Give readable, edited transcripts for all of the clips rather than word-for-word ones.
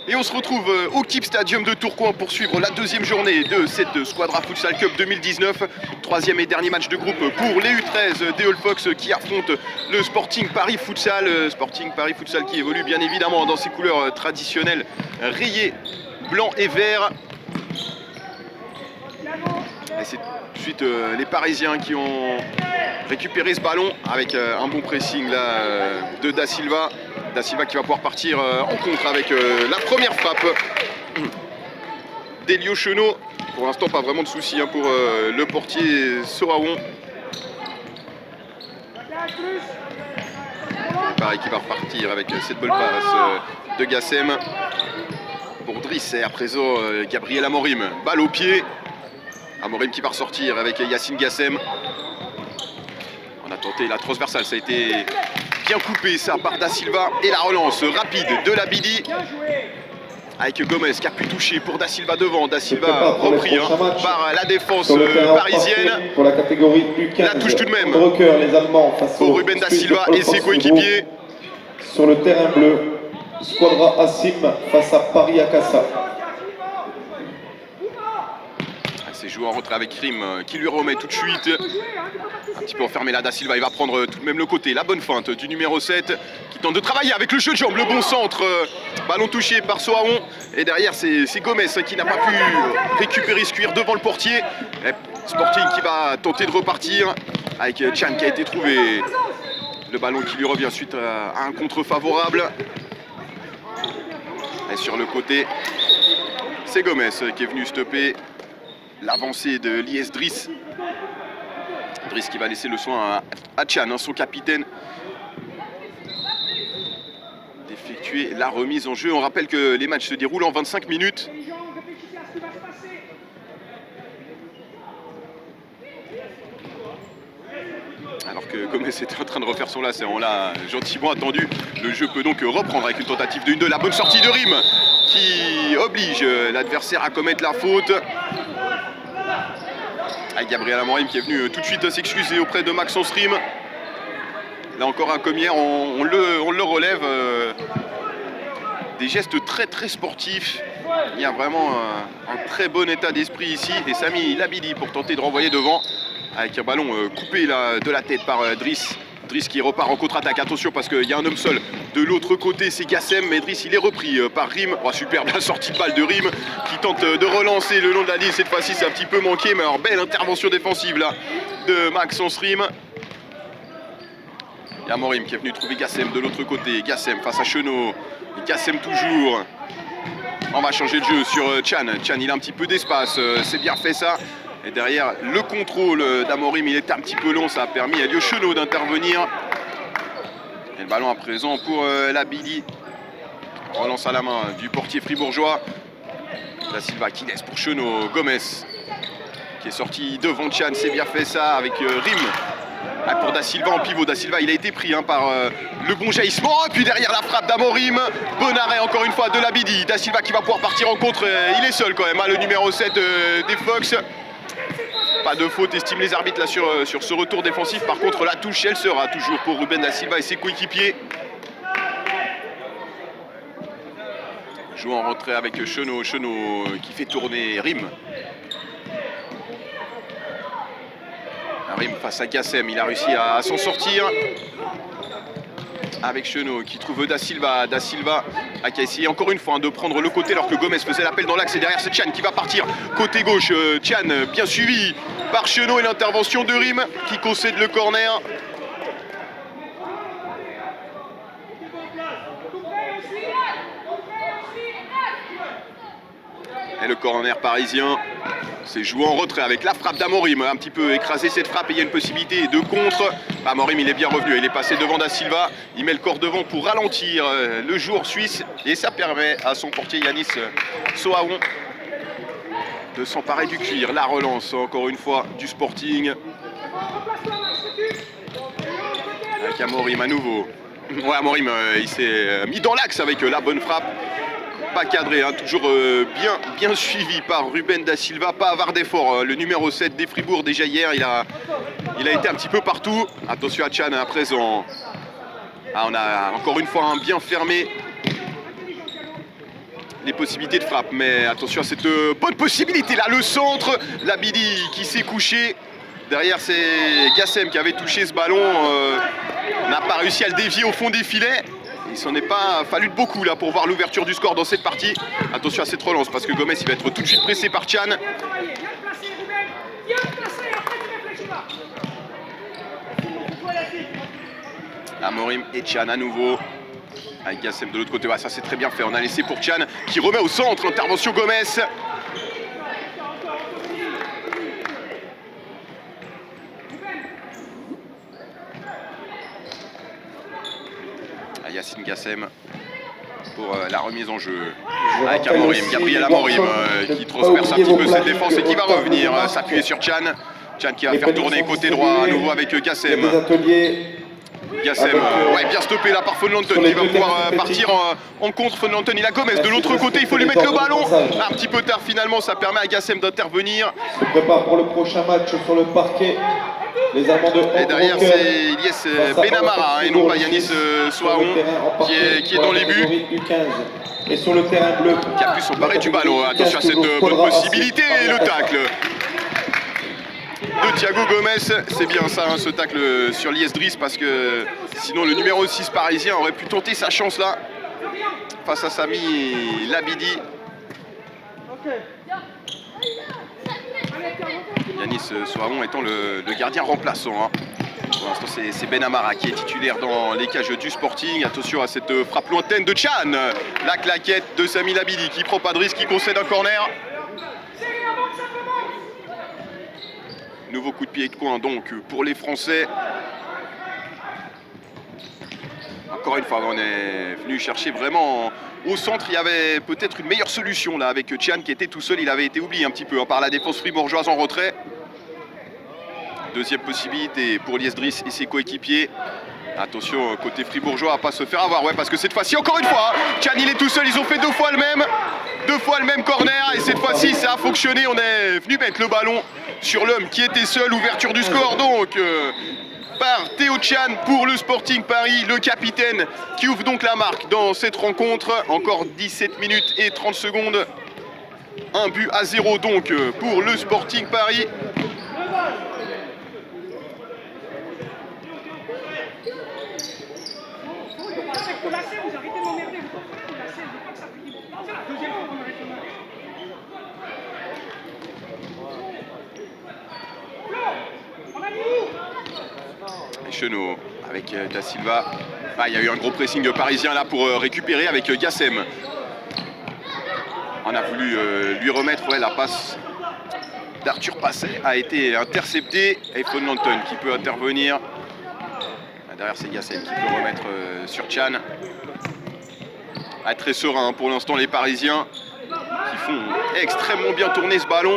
Et on se retrouve au KIP Stadium de Tourcoing pour suivre la deuxième journée de cette Squadra Futsal Cup 2019. Troisième et dernier match de groupe pour les U13 des All Fox qui affrontent le Sporting Paris Futsal. Sporting Paris Futsal qui évolue bien évidemment dans ses couleurs traditionnelles rayées blanc et vert. Et c'est tout de suite les Parisiens qui ont récupéré ce ballon avec un bon pressing là, de Da Silva. Da Silva qui va pouvoir partir en contre avec la première frappe d'Elio Chenot. Pour l'instant, pas vraiment de soucis pour le portier Soraon. Pareil qui va repartir avec cette bonne passe de Gassem. Pour Driss et à présent Gabriel Amorim. Balle au pied. Amorim qui va ressortir avec Yacine Gassem. On a tenté la transversale, ça a été bien coupé ça par Da Silva. Et la relance rapide de Labidi. Avec Gomez qui a pu toucher pour Da Silva devant. Da Silva repris par la défense parisienne. Pour la catégorie U15. La touche tout de même les Allemands face pour Ruben Da Silva et ses coéquipiers. Sur le terrain bleu, Squadra Assim face à Paris Akassa. C'est joué en retrait avec Rim qui lui remet tout de suite. Un petit peu enfermé là, Da Silva, il va prendre tout de même le côté. La bonne feinte du numéro 7 qui tente de travailler avec le jeu de jambe, le bon centre. Ballon touché par Soaon. Et derrière, c'est Gomez qui n'a pas pu récupérer ce cuir devant le portier. Et Sporting qui va tenter de repartir avec Chan qui a été trouvé. Le ballon qui lui revient suite à un contre favorable. Et sur le côté, c'est Gomez qui est venu stopper l'avancée de l'IS Driss. Driss qui va laisser le soin à Chan, son capitaine, d'effectuer la remise en jeu. On rappelle que les matchs se déroulent en 25 minutes. Alors que Gomez était en train de refaire son lacet, on l'a gentiment attendu. Le jeu peut donc reprendre avec une tentative de 1-2. La bonne sortie de Rim qui oblige l'adversaire à commettre la faute. Avec Gabriel Amorim qui est venu tout de suite s'excuser auprès de Maxence Rim. Là encore un commière, on le relève. Des gestes très sportifs. Il y a vraiment un très bon état d'esprit ici. Et Sami Labidi pour tenter de renvoyer devant. Avec un ballon coupé là, de la tête par Driss. Driss qui repart en contre-attaque. Attention parce qu'il y a un homme seul. De l'autre côté, c'est Gassem. Mais Driss, il est repris par Rim. Oh, superbe la sortie de balle de Rim qui tente de relancer le long de la ligne. Cette fois-ci, c'est un petit peu manqué. Mais alors, belle intervention défensive là de Maxence Rim. Il y a Amorim qui est venu trouver Gassem de l'autre côté. Gassem face à Chenot. Gassem toujours. On va changer de jeu sur Chan. Chan, il a un petit peu d'espace. C'est bien fait ça. Et derrière, le contrôle d'Amorim, il était un petit peu long. Ça a permis à Elio Chenot d'intervenir. Et le ballon à présent pour Labidi. Relance à la main du portier fribourgeois. Da Silva qui laisse pour Chenot. Gomez qui est sorti devant Chan. C'est bien fait ça avec Rim. Pour Da Silva en pivot. Da Silva, il a été pris par le bon jaillissement. Et puis derrière la frappe d'Amorim. Bon arrêt encore une fois de Labidi. Da Silva qui va pouvoir partir en contre. Il est seul quand même, le numéro 7 des Fox. Pas de faute, estiment les arbitres là sur ce retour défensif. Par contre, la touche, elle sera toujours pour Ruben Da Silva et ses coéquipiers. Joue en retrait avec Chenot. Chenot qui fait tourner Rim. Rim face à Gassem, il a réussi à s'en sortir. Avec Chenot qui trouve Da Silva. Da Silva qui a essayé encore une fois de prendre le côté alors que Gomez faisait l'appel dans l'axe. Et derrière, c'est Chan qui va partir côté gauche. Chan bien suivi par Chenot et l'intervention de Rim qui concède le corner. Et le corner parisien, c'est joué en retrait avec la frappe d'Amorim. Un petit peu écrasé cette frappe et il y a une possibilité de contre. Amorim, il est bien revenu, il est passé devant Da Silva. Il met le corps devant pour ralentir le joueur suisse. Et ça permet à son portier Yanis Soaon de s'emparer du cuir. La relance encore une fois du Sporting. Avec Amorim à nouveau. Ouais, Amorim, il s'est mis dans l'axe avec la bonne frappe. Pas cadré, toujours bien suivi par Ruben Da Silva, pas avare d'effort. Le numéro 7 des Fribourg, déjà hier, il a été un petit peu partout. Attention à Chan à présent. On a encore une fois bien fermé les possibilités de frappe. Mais attention à cette bonne possibilité là, le centre, Labidi qui s'est couché. Derrière c'est Gassem qui avait touché ce ballon, n'a pas réussi à le dévier au fond des filets. Il s'en est pas fallu de beaucoup là pour voir l'ouverture du score dans cette partie. Attention à cette relance parce que Gomez il va être tout de suite pressé par Tchan. Amorim et Tchan à nouveau. Avec Gassem de l'autre côté, ça c'est très bien fait. On a laissé pour Tchan qui remet au centre l'intervention Gomez. Yacine Gassem pour la remise en jeu avec Amorim, Gabriel Amorim qui transperce un petit peu cette défense et qui va revenir s'appuyer sur Tchan. Tchan qui va faire tourner côté droit à nouveau avec Gassem. Gassem, ouais, bien stoppé là par Von Lanten qui va pouvoir partir en contre. Von Lanten, il a Gomez de l'autre côté, il faut lui mettre le ballon. Un petit peu tard finalement, ça permet à Gassem d'intervenir. Se prépare pour le prochain match sur le parquet. Les Allemands de et derrière c'est Ilyes Benamara et non pas Yanis Souahon qui est dans les buts. Et sur le terrain bleu, qui a pu s'emparer du ballon. Attention à cette bonne possibilité et le tacle de Thiago Gomez. C'est bien ça, hein, ce tacle sur Lies Driss, parce que sinon le numéro 6 parisien aurait pu tenter sa chance là face à Sami Labidi. Yanis Souahon étant le gardien remplaçant. Hein. Pour l'instant, c'est Benamara qui est titulaire dans les cages du Sporting. Attention à cette frappe lointaine de Tchan. La claquette de Sami Labidi qui prend pas de risque, qui concède un corner. Nouveau coup de pied de coin donc pour les Français. Encore une fois, on est venu chercher vraiment au centre. Il y avait peut-être une meilleure solution là avec Tchan qui était tout seul. Il avait été oublié un petit peu par la défense fribourgeoise en retrait. Deuxième possibilité pour Lies Driss et ses coéquipiers. Attention côté fribourgeois à pas se faire avoir. Ouais, parce que cette fois-ci, encore une fois, Tchan il est tout seul. Ils ont fait deux fois le même corner. Et cette fois-ci, ça a fonctionné. On est venu mettre le ballon sur l'homme qui était seul. Ouverture du score donc par Théo Tchan pour le Sporting Paris, le capitaine qui ouvre donc la marque dans cette rencontre. Encore 17 minutes et 30 secondes. 1-0 donc pour le Sporting Paris. Chenot avec Da Silva. Ah, il y a eu un gros pressing parisien là pour récupérer avec Gassem. On a voulu lui remettre la passe d'Arthur Passet a été interceptée. Et Von Lanten qui peut intervenir. Derrière c'est Gassem qui peut remettre sur Tchan. Ah, très serein pour l'instant les Parisiens qui font extrêmement bien tourner ce ballon.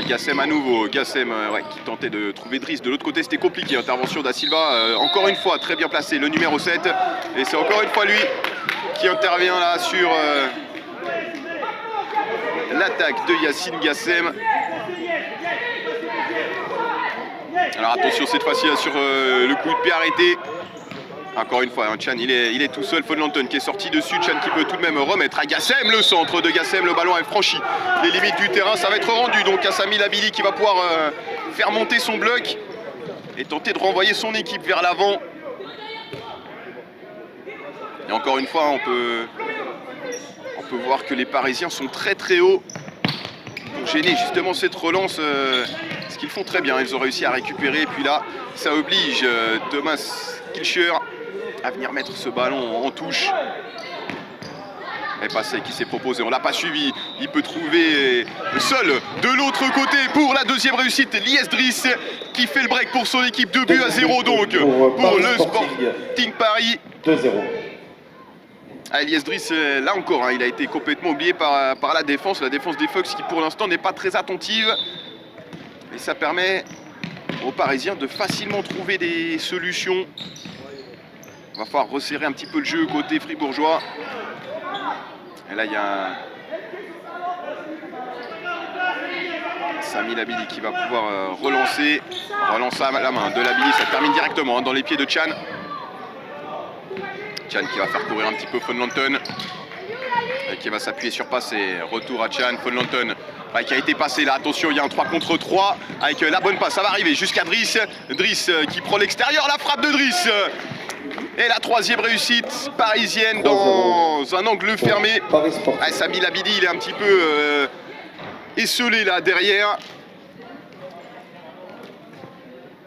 Gassem à nouveau, Gassem qui tentait de trouver Driss. De l'autre côté c'était compliqué, intervention Da Silva, encore une fois très bien placé, le numéro 7. Et c'est encore une fois lui qui intervient là sur l'attaque de Yacine Gassem. Alors attention cette fois-ci sur le coup de pied arrêté. Encore une fois, hein, Tchan il est tout seul, Von Lanten qui est sorti dessus, Tchan qui peut tout de même remettre à Gassem, le centre de Gassem, le ballon est franchi les limites du terrain, ça va être rendu donc à Sami Labidi qui va pouvoir faire monter son bloc et tenter de renvoyer son équipe vers l'avant. Et encore une fois, on peut voir que les Parisiens sont très très hauts pour gêner justement cette relance, ce qu'ils font très bien, ils ont réussi à récupérer et puis là, ça oblige Thomas Kilcher à venir mettre ce ballon en touche. Et Passet qui s'est proposé, on l'a pas suivi. Il peut trouver seul de l'autre côté pour la deuxième réussite. Lies Driss qui fait le break pour son équipe. 2-0 donc pour le Sporting Paris. 2-0. Ah, Lies Driss, là encore, hein, il a été complètement oublié par la défense des Fox qui pour l'instant n'est pas très attentive. Et ça permet aux Parisiens de facilement trouver des solutions. Il va falloir resserrer un petit peu le jeu côté fribourgeois. Et là, il y a Sami Labidi qui va pouvoir relancer à la main de Labidi. Ça termine directement dans les pieds de Tchan. Tchan qui va faire courir un petit peu Von Lanten. qui va s'appuyer sur passe et retour à Chan. Von Lanton qui a été passé là. Attention, il y a un 3 contre 3 avec la bonne passe. Ça va arriver jusqu'à Driss. Driss qui prend l'extérieur. La frappe de Driss. Et la troisième réussite parisienne dans un angle fermé. Samy Labidi, il est un petit peu esselé là derrière.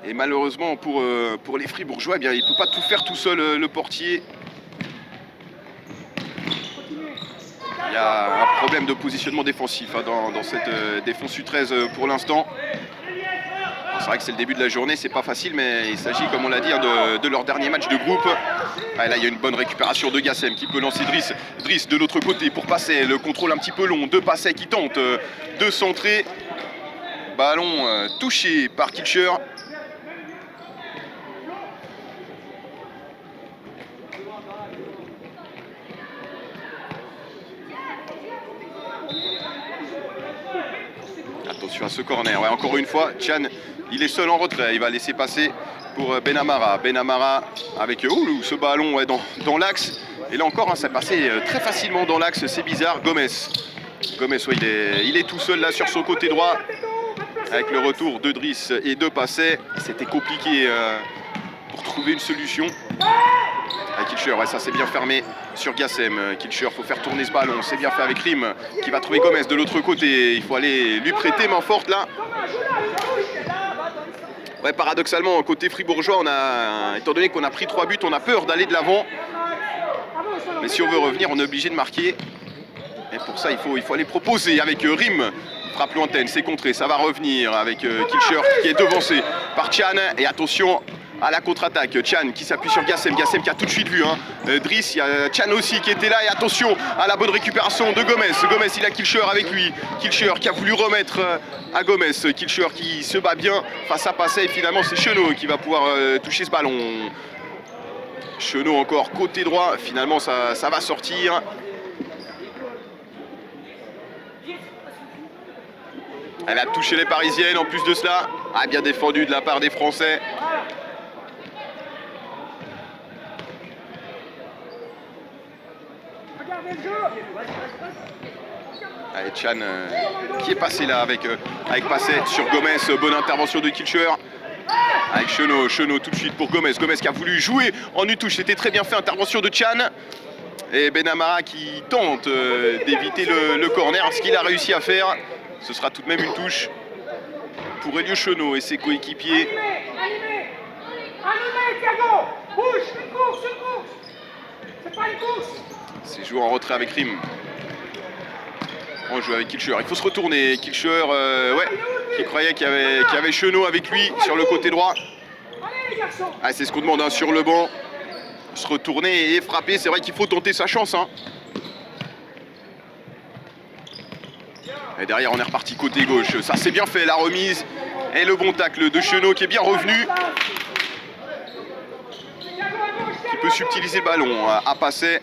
Et malheureusement pour les Fribourgeois, eh bien, il ne peut pas tout faire tout seul le portier. Il y a un problème de positionnement défensif dans cette défense U13 pour l'instant. C'est vrai que c'est le début de la journée, c'est pas facile, mais il s'agit, comme on l'a dit, de leur dernier match de groupe. Là, il y a une bonne récupération de Gassem qui peut lancer Driss. Driss de l'autre côté pour passer, le contrôle un petit peu long. De Passet qui tente de centrer. Ballon touché par Kilcher. Attention à ce corner, ouais, encore une fois, Chan, il est seul en retrait, il va laisser passer pour Benamara. Benamara avec ce ballon ouais, dans l'axe. Et là encore, ça passait très facilement dans l'axe, c'est bizarre. Gomez, ouais, il est tout seul là sur son côté droit. Avec le retour de Driss et de Passet, c'était compliqué pour trouver une solution. Kilcher, ouais, ça c'est bien fermé sur Gassem. Kilcher, il faut faire tourner ce ballon. C'est bien fait avec Rim qui va trouver Gomez de l'autre côté. Il faut aller lui prêter main forte là. Ouais, paradoxalement, côté fribourgeois, étant donné qu'on a pris 3 buts, on a peur d'aller de l'avant. Mais si on veut revenir, on est obligé de marquer. Et pour ça, il faut aller proposer avec Rim. Frappe lointaine, c'est contré, ça va revenir avec Kilcher qui est devancé par Chan. Et attention à la contre-attaque, Chan qui s'appuie sur Gassem, Gassem qui a tout de suite vu Driss, il y a Chan aussi qui était là et attention à la bonne récupération de Gomez. Gomez, il a Kilcher avec lui, Kilcher qui a voulu remettre à Gomez, Kilcher qui se bat bien face à Passet et finalement c'est Chenot qui va pouvoir toucher ce ballon. Chenot encore côté droit, finalement ça va sortir. Elle a touché les Parisiennes en plus de cela, bien défendu de la part des Français. Allez, Chan qui est passé là avec Passet sur Gomez, bonne intervention de Kilcher. Avec Chenot tout de suite pour Gomez. Gomez qui a voulu jouer en une touche, c'était très bien fait, intervention de Chan. Et Benamara qui tente d'éviter le corner, ce qu'il a réussi à faire. Ce sera tout de même une touche pour Elio Chenot et ses coéquipiers. C'est joué en retrait avec Rim. On joue avec Kilcher. Il faut se retourner. Kilcher, qui croyait qu'il y avait Chenot avec lui sur le côté droit. C'est ce qu'on demande sur le banc. Se retourner et frapper. C'est vrai qu'il faut tenter sa chance. Et derrière, on est reparti côté gauche. Ça, c'est bien fait, la remise. Et le bon tacle de Chenot qui est bien revenu. Qui peut subtiliser le ballon à Passet.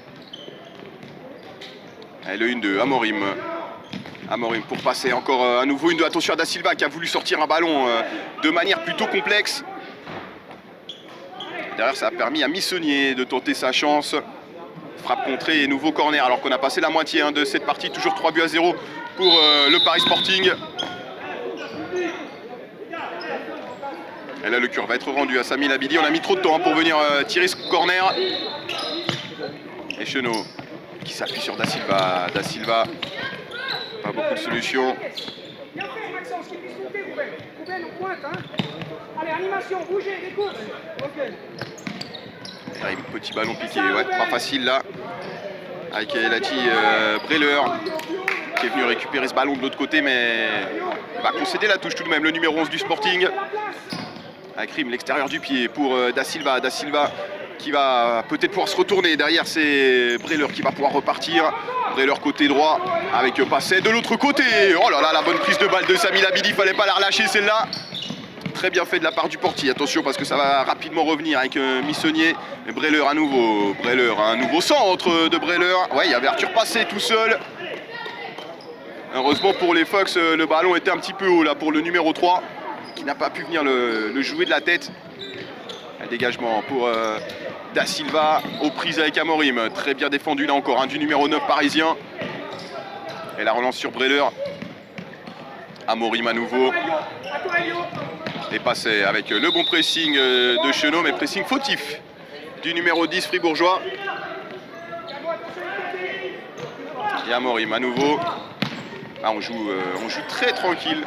Et le 1-2, Amorim. Amorim pour Passer. Encore à nouveau 1-2. Attention à Da Silva qui a voulu sortir un ballon de manière plutôt complexe. Derrière, ça a permis à Missonnier de tenter sa chance. Frappe contrée et nouveau corner. Alors qu'on a passé la moitié de cette partie. Toujours 3-0 pour le Paris Sporting. Et là, le cœur va être rendu à Samy Labidi. On a mis trop de temps pour venir tirer ce corner. Et Chenot qui s'appuie sur Da Silva. Da Silva, pas beaucoup de solutions. Petit ballon piqué, ouais, pas facile là. Avec Elati Breler qui est venu récupérer ce ballon de l'autre côté, mais il va concéder la touche tout de même, le numéro 11 du Sporting. Avec Rim, l'extérieur du pied pour Da Silva. Da Silva qui va peut-être pouvoir se retourner. Derrière, c'est Breler qui va pouvoir repartir. Breler côté droit avec Passet de l'autre côté. Oh là là, la bonne prise de balle de Samy Labidi, il fallait pas la relâcher celle-là. Très bien fait de la part du portier. Attention parce que ça va rapidement revenir avec Missonnier. Et Breler à nouveau. Breler, un nouveau centre de Breler. Ouais, il y avait Arthur Passet tout seul. Heureusement pour les Fox, le ballon était un petit peu haut là pour le numéro 3 qui n'a pas pu venir le jouer de la tête. Un dégagement pour Da Silva aux prises avec Amorim. Très bien défendu là encore, du numéro 9 parisien. Et la relance sur Breller. Amorim à nouveau. Et passé avec le bon pressing de Chenot, mais pressing fautif du numéro 10 fribourgeois. Et Amorim à nouveau. Ah, on joue très tranquille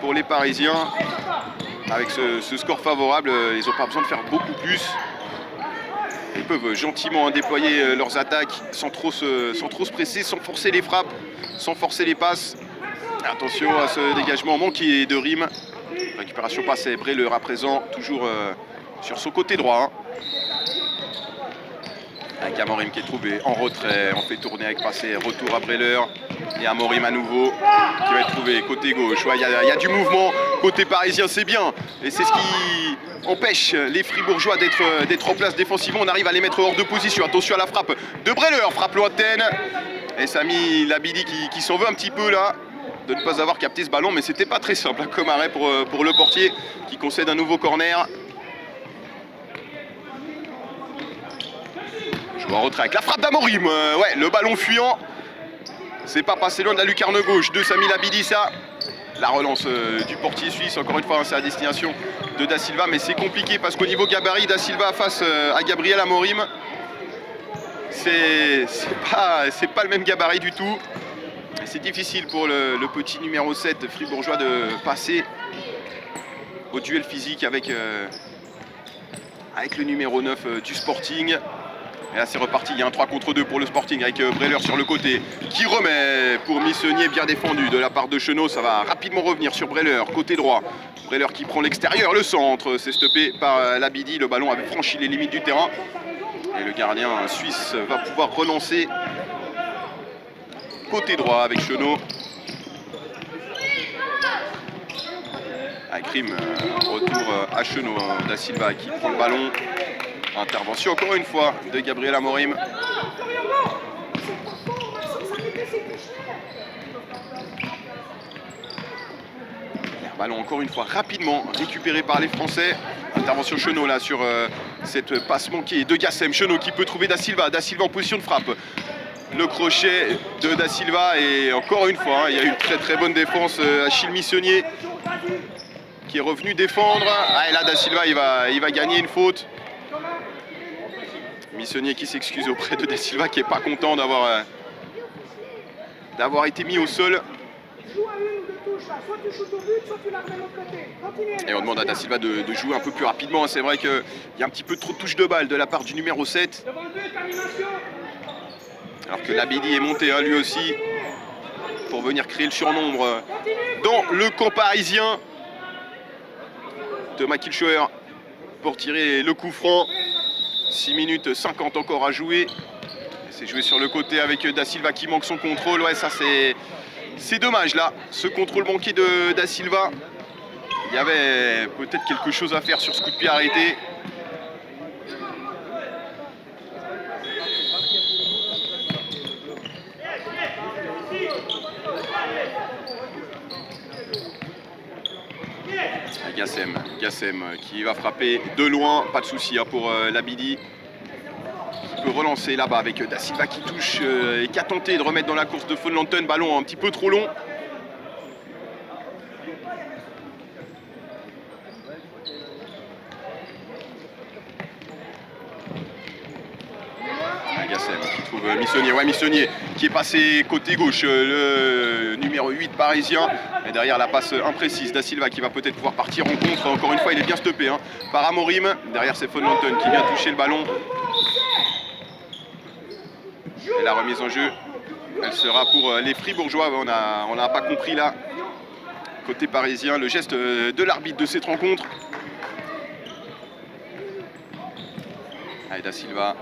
pour les Parisiens. Avec ce score favorable, ils n'ont pas besoin de faire beaucoup plus. Ils peuvent gentiment déployer leurs attaques sans trop se presser, sans forcer les frappes, sans forcer les passes. Attention à ce dégagement manqué de Rime. Récupération passée, Breller à présent, toujours sur son côté droit. Avec Amorim qui est trouvé en retrait, on fait tourner avec passé, retour à Breller. Et Amorim à nouveau qui va être trouvé côté gauche. Il y a du mouvement côté parisien, c'est bien. Et c'est ce qui empêche les Fribourgeois d'être en place défensivement. On arrive à les mettre hors de position. Attention à la frappe de Breller, frappe lointaine. Et Sami Labidi qui s'en veut un petit peu là de ne pas avoir capté ce ballon, mais c'était pas très simple comme arrêt pour le portier qui concède un nouveau corner. Joueur en retrait avec la frappe d'Amorim. Ouais, le ballon fuyant. C'est pas passé loin de la lucarne gauche de Sami Labidi, ça. La relance du portier suisse, encore une fois, c'est à destination de Da Silva, mais c'est compliqué parce qu'au niveau gabarit, Da Silva face à Gabriel Amorim, c'est pas le même gabarit du tout. C'est difficile pour le petit numéro 7 fribourgeois de passer au duel physique avec le numéro 9 du Sporting. Et là c'est reparti, il y a un 3 contre 2 pour le Sporting avec Breller sur le côté qui remet pour Missonnier, bien défendu de la part de Chenot. Ça va rapidement revenir sur Breller, côté droit. Breller qui prend l'extérieur, le centre, c'est stoppé par Labidi. Le ballon avait franchi les limites du terrain. Et le gardien suisse va pouvoir relancer côté droit avec Chenot. Avec Rime, retour à Chenot, Da Silva qui prend le ballon. Intervention encore une fois de Gabriel Amorim. Ballon encore une fois rapidement récupéré par les Français. Intervention Chenot là sur cette passe manquée de Gassem. Chenot qui peut trouver Da Silva. Da Silva en position de frappe. Le crochet de Da Silva et encore une fois, il y a eu une très bonne défense. Achille Missonnier qui est revenu défendre. Ah, et là Da Silva il va gagner une faute. Missonnier qui s'excuse auprès de Da Silva qui n'est pas content d'avoir été mis au sol. Et on demande à Da Silva de jouer un peu plus rapidement. C'est vrai qu'il y a un petit peu trop de touches de balle de la part du numéro 7. Alors que Labidi est monté lui aussi pour venir créer le surnombre dans le camp parisien. Thomas Kilschauer pour tirer le coup franc. 6 minutes 50 encore à jouer. C'est joué sur le côté avec Da Silva qui manque son contrôle. Ouais, ça c'est dommage là, ce contrôle manqué de Da Silva. Il y avait peut-être quelque chose à faire sur ce coup de pied arrêté. Gassem qui va frapper de loin, pas de souci pour Labidi. Qui peut relancer là-bas avec Da Silva qui touche et qui a tenté de remettre dans la course de Von Lanten. Ballon un petit peu trop long. Gassem qui trouve Missonnier. Ouais, Missonnier qui est passé côté gauche, le numéro 8 parisien. Et derrière la passe imprécise, Da Silva qui va peut-être pouvoir partir en contre. Encore une fois, il est bien stoppé par Amorim. Derrière, c'est Von Lanten qui vient toucher le ballon. Et la remise en jeu, elle sera pour les Fribourgeois. On n'a pas compris là, côté parisien, le geste de l'arbitre de cette rencontre. Allez, Da Silva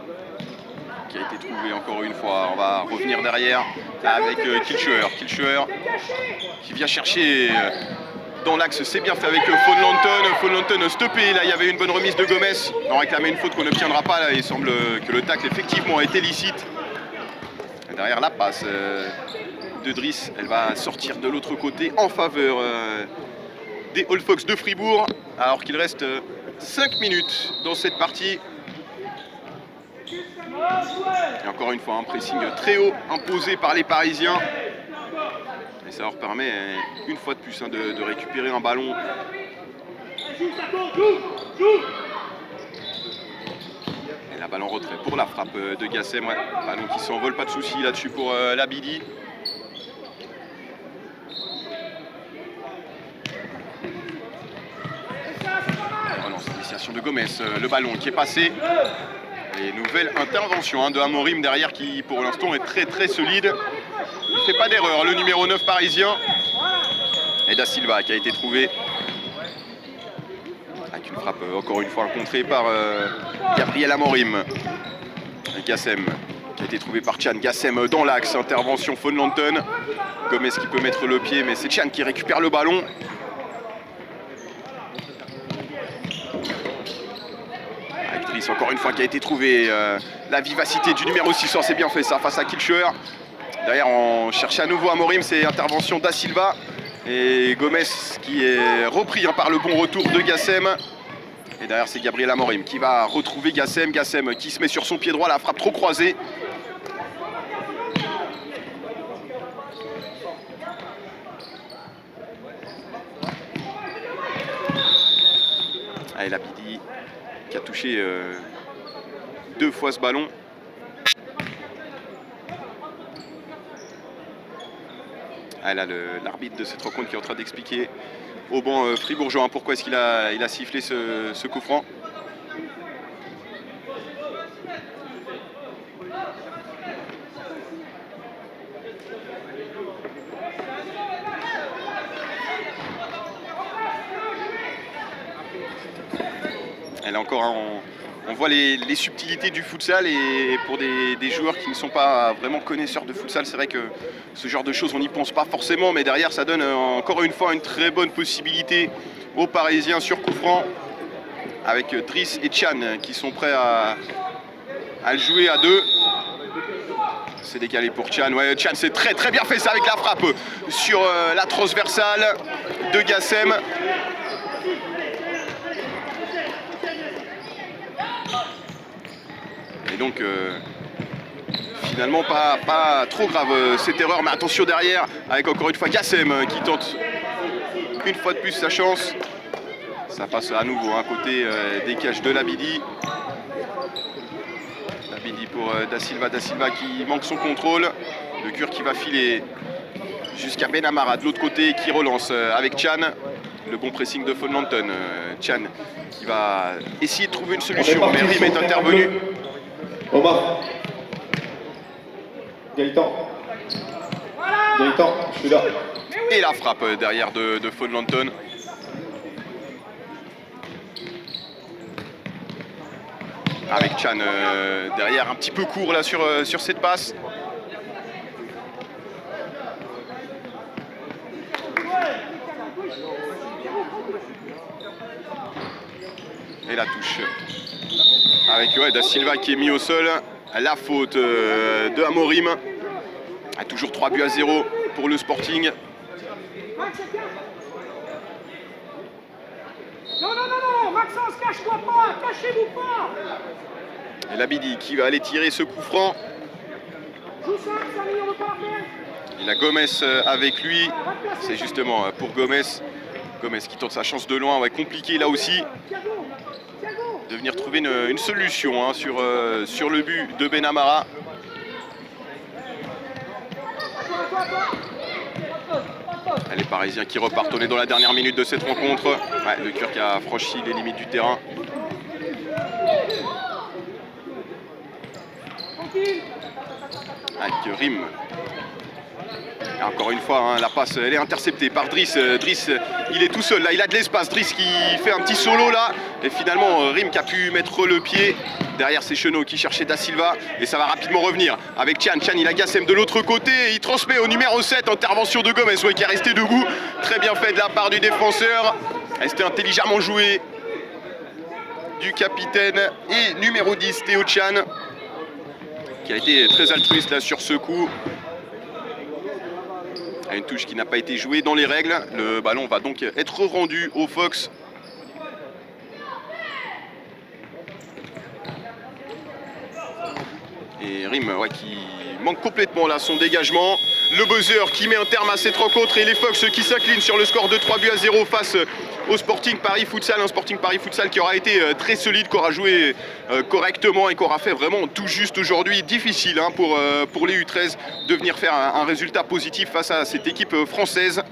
qui a été trouvé encore une fois. On va revenir derrière avec Kilschauer. Kilschauer qui vient chercher dans l'axe, c'est bien fait avec Von Lanten. Von Lanten stoppé, là il y avait une bonne remise de Gomez. On réclamait une faute qu'on n'obtiendra pas là. Il semble que le tacle effectivement a été licite. Et derrière la passe de Driss, elle va sortir de l'autre côté en faveur des All Fox de Fribourg. Alors qu'il reste 5 minutes dans cette partie. Et encore une fois, un pressing très haut imposé par les Parisiens. Et ça leur permet, une fois de plus, hein, de récupérer un ballon. Et la balle en retrait pour la frappe de Gassem. Ouais. Ballon qui s'envole, pas de souci là-dessus pour Labidi. Relance, initiation de Gomez, le ballon qui est passé. Et nouvelle intervention, hein, de Amorim derrière qui pour l'instant est très très solide. Il ne fait pas d'erreur, le numéro 9 parisien. Et Da Silva qui a été trouvé. Avec une frappe encore une fois contrée par Gabriel Amorim. Gassem qui a été trouvé par Chan. Gassem dans l'axe, intervention Fonlanton. Gomez qui peut mettre le pied, mais c'est Chan qui récupère le ballon. Avec Driss encore une fois qui a été trouvé. La vivacité du numéro 6, c'est bien fait ça face à Kilcher. Derrière on cherche à nouveau Amorim, c'est intervention Da Silva. Et Gomez qui est repris, hein, par le bon retour de Gassem. Et derrière c'est Gabriel Amorim qui va retrouver Gassem. Gassem qui se met sur son pied droit, la frappe trop croisée. Allez, Labidi qui a touché 2 fois ce ballon. Ah, là, l'arbitre de cette rencontre qui est en train d'expliquer au banc fribourgeois, hein, pourquoi est-ce qu'il a sifflé ce coup franc. Et là encore, hein, on voit les subtilités du futsal, et pour des joueurs qui ne sont pas vraiment connaisseurs de futsal, c'est vrai que ce genre de choses on n'y pense pas forcément, mais derrière ça donne encore une fois une très bonne possibilité aux Parisiens sur coup franc, avec Driss et Chan qui sont prêts à le jouer à 2. C'est décalé pour Chan. Ouais, Chan c'est très très bien fait ça avec la frappe sur la transversale de Gassem. Et donc finalement pas trop grave cette erreur, mais attention derrière avec encore une fois Gassem qui tente une fois de plus sa chance. Ça passe à nouveau, hein, côté des cages de Labidi. Labidi pour Da Silva qui manque son contrôle. Le Cure qui va filer jusqu'à Benamara de l'autre côté, qui relance avec Chan. Le bon pressing de Fonlanton. Chan qui va essayer de trouver une solution, mais Rim est intervenu. Omar. Gaëtan. Gaëtan, je suis là. Et la frappe derrière de Fonlanton. Avec Chan derrière, un petit peu court là sur cette passe. Et la touche avec Da Silva qui est mis au sol. La faute de Amorim. Toujours 3-0 pour le Sporting. Non, Maxence, cache-toi pas, cachez-vous pas. Et Labidi qui va aller tirer ce coup franc. Il a Gomez avec lui. C'est justement pour Gomez. Gomez qui tente sa chance de loin, ouais, compliqué là aussi de venir trouver une solution, hein, sur le but de Benamara. Les Parisiens qui repartent, on est dans la dernière minute de cette rencontre. Ouais, le Cure qui a franchi les limites du terrain. Avec Rim. Et encore une fois, hein, la passe elle est interceptée par Driss. Driss il est tout seul là, il a de l'espace. Driss qui fait un petit solo là. Et finalement Rim qui a pu mettre le pied. Derrière c'est Chenot qui cherchait Da Silva. Et ça va rapidement revenir avec Chan. Chan il a Gassem de l'autre côté. Et il transmet au numéro 7. Intervention de Gomez, ouais, qui est resté debout. Très bien fait de la part du défenseur. C'était intelligemment joué du capitaine et numéro 10 Théo Chan, qui a été très altruiste là sur ce coup. Une touche qui n'a pas été jouée dans les règles. Le ballon va donc être rendu au Fox. Et Rim qui manque complètement là son dégagement. Le buzzer qui met un terme à cette rencontre et les Fox qui s'inclinent sur le score de 3-0 face au Sporting Paris Futsal. Un Sporting Paris Futsal qui aura été très solide, qui aura joué correctement et qui aura fait vraiment tout juste aujourd'hui. Difficile hein, pour les U13 de venir faire un résultat positif face à cette équipe française.